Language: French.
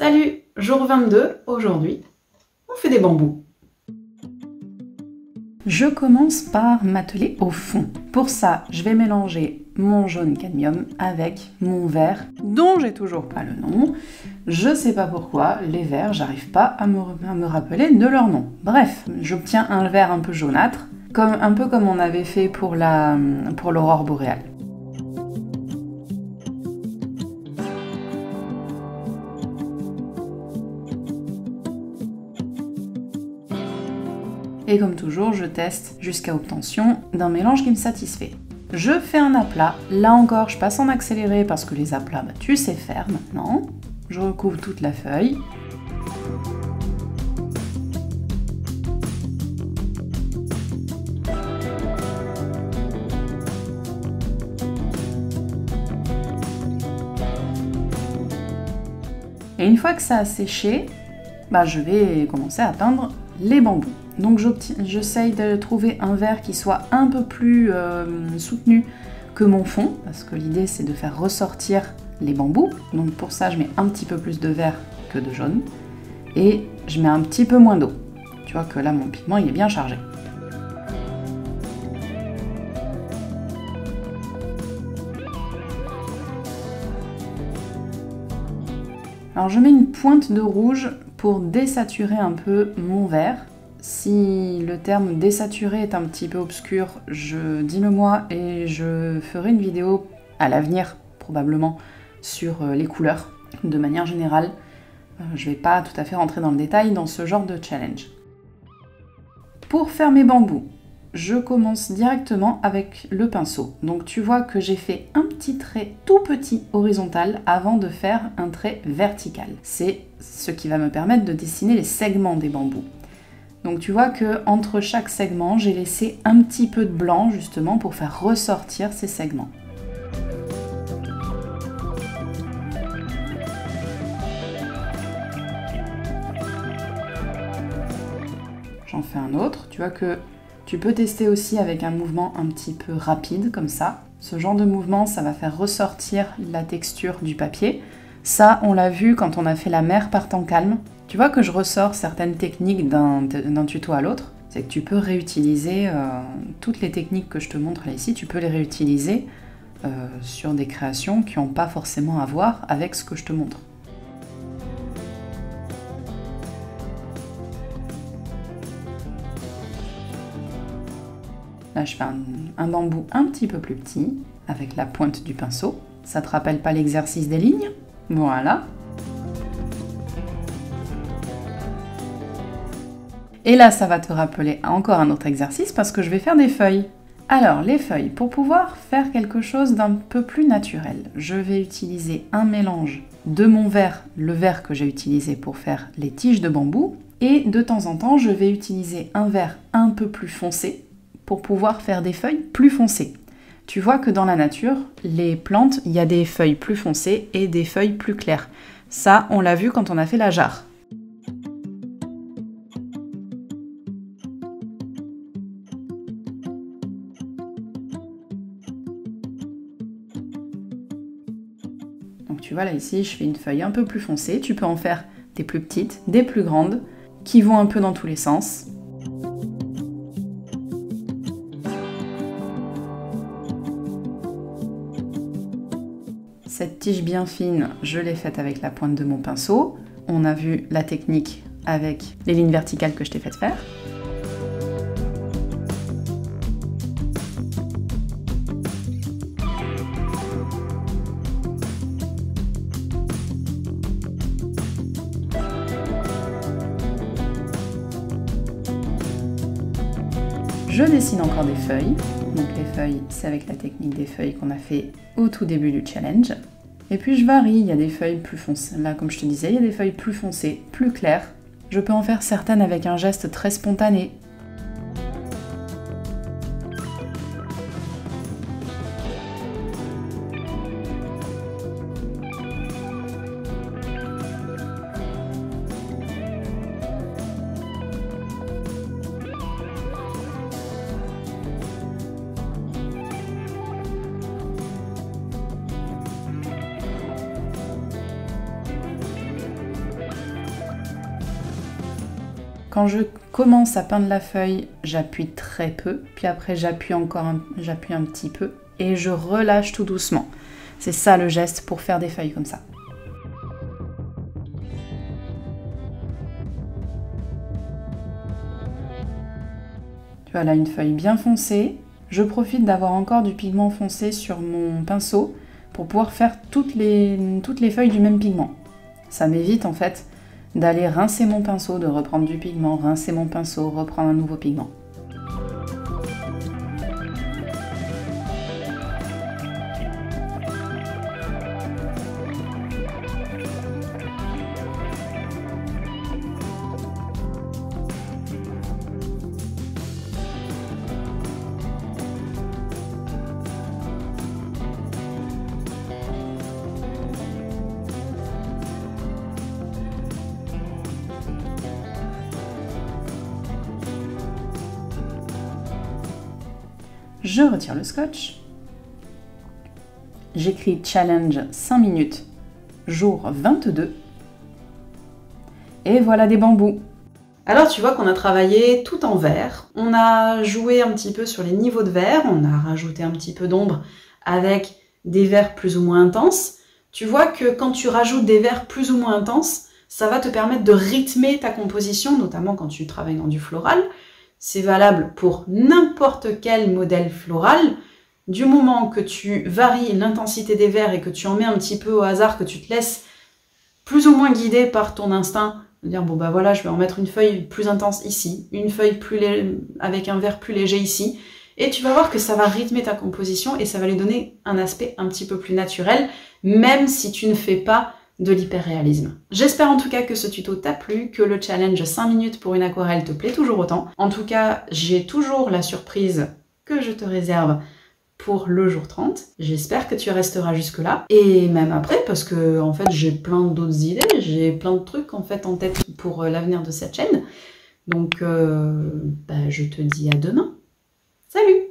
Salut, jour 22, aujourd'hui, on fait des bambous. Je commence par m'atteler au fond. Pour ça, je vais mélanger mon jaune cadmium avec mon vert, dont j'ai toujours pas le nom. Je sais pas pourquoi, les verts, j'arrive pas à me rappeler de leur nom. Bref, j'obtiens un vert un peu jaunâtre, un peu comme on avait fait pour l'aurore boréale. Et comme toujours, je teste jusqu'à obtention d'un mélange qui me satisfait. Je fais un aplat, là encore je passe en accéléré parce que les aplats, tu sais faire maintenant. Je recouvre toute la feuille. Et une fois que ça a séché, je vais commencer à peindre les bambous. Donc j'essaye de trouver un vert qui soit un peu plus soutenu que mon fond, parce que l'idée c'est de faire ressortir les bambous. Donc pour ça je mets un petit peu plus de vert que de jaune, et je mets un petit peu moins d'eau. Tu vois que là mon pigment il est bien chargé. Alors je mets une pointe de rouge pour désaturer un peu mon vert. Si le terme désaturé est un petit peu obscur, dis-le moi et je ferai une vidéo à l'avenir probablement sur les couleurs. De manière générale, je ne vais pas tout à fait rentrer dans le détail dans ce genre de challenge. Pour faire mes bambous, je commence directement avec le pinceau. Donc tu vois que j'ai fait un petit trait tout petit horizontal avant de faire un trait vertical. C'est ce qui va me permettre de dessiner les segments des bambous. Donc tu vois que entre chaque segment, j'ai laissé un petit peu de blanc justement pour faire ressortir ces segments. J'en fais un autre. Tu vois que tu peux tester aussi avec un mouvement un petit peu rapide comme ça. Ce genre de mouvement, ça va faire ressortir la texture du papier. Ça, on l'a vu quand on a fait la mer par temps calme. Tu vois que je ressors certaines techniques d'un tuto à l'autre. C'est que tu peux réutiliser toutes les techniques que je te montre là ici, tu peux les réutiliser sur des créations qui n'ont pas forcément à voir avec ce que je te montre. Là, je fais un bambou un petit peu plus petit avec la pointe du pinceau. Ça te rappelle pas l'exercice des lignes? Voilà. Et là, ça va te rappeler encore un autre exercice parce que je vais faire des feuilles. Alors, les feuilles, pour pouvoir faire quelque chose d'un peu plus naturel, je vais utiliser un mélange de mon vert, le vert que j'ai utilisé pour faire les tiges de bambou, et de temps en temps, je vais utiliser un vert un peu plus foncé pour pouvoir faire des feuilles plus foncées. Tu vois que dans la nature, les plantes, il y a des feuilles plus foncées et des feuilles plus claires. Ça, on l'a vu quand on a fait la jarre. Donc tu vois là ici, je fais une feuille un peu plus foncée. Tu peux en faire des plus petites, des plus grandes, qui vont un peu dans tous les sens. Cette tige bien fine, je l'ai faite avec la pointe de mon pinceau. On a vu la technique avec les lignes verticales que je t'ai fait faire. Je dessine encore des feuilles. Donc les feuilles, c'est avec la technique des feuilles qu'on a fait au tout début du challenge. Et puis je varie, il y a des feuilles plus foncées. Là, comme je te disais, il y a des feuilles plus foncées, plus claires. Je peux en faire certaines avec un geste très spontané. Quand je commence à peindre la feuille, j'appuie très peu, puis après j'appuie un petit peu et je relâche tout doucement. C'est ça le geste pour faire des feuilles comme ça. Tu vois là une feuille bien foncée. Je profite d'avoir encore du pigment foncé sur mon pinceau pour pouvoir faire toutes les feuilles du même pigment. Ça m'évite en fait d'aller rincer mon pinceau, de reprendre du pigment, rincer mon pinceau, reprendre un nouveau pigment. Je retire le scotch. J'écris challenge 5 minutes, jour 22. Et voilà des bambous. Alors tu vois qu'on a travaillé tout en vert. On a joué un petit peu sur les niveaux de vert. On a rajouté un petit peu d'ombre avec des verts plus ou moins intenses. Tu vois que quand tu rajoutes des verts plus ou moins intenses, ça va te permettre de rythmer ta composition, notamment quand tu travailles dans du floral. C'est valable pour n'importe quel modèle floral. Du moment que tu varies l'intensité des verts et que tu en mets un petit peu au hasard, que tu te laisses plus ou moins guider par ton instinct, de dire bon bah voilà, je vais en mettre une feuille plus intense ici, une feuille avec un vert plus léger ici, et tu vas voir que ça va rythmer ta composition et ça va lui donner un aspect un petit peu plus naturel, même si tu ne fais pas de l'hyperréalisme. J'espère en tout cas que ce tuto t'a plu, que le challenge 5 minutes pour une aquarelle te plaît toujours autant. En tout cas, j'ai toujours la surprise que je te réserve pour le jour 30. J'espère que tu resteras jusque là. Et même après, parce que en fait j'ai plein d'autres idées, j'ai plein de trucs en fait en tête pour l'avenir de cette chaîne. Donc je te dis à demain. Salut!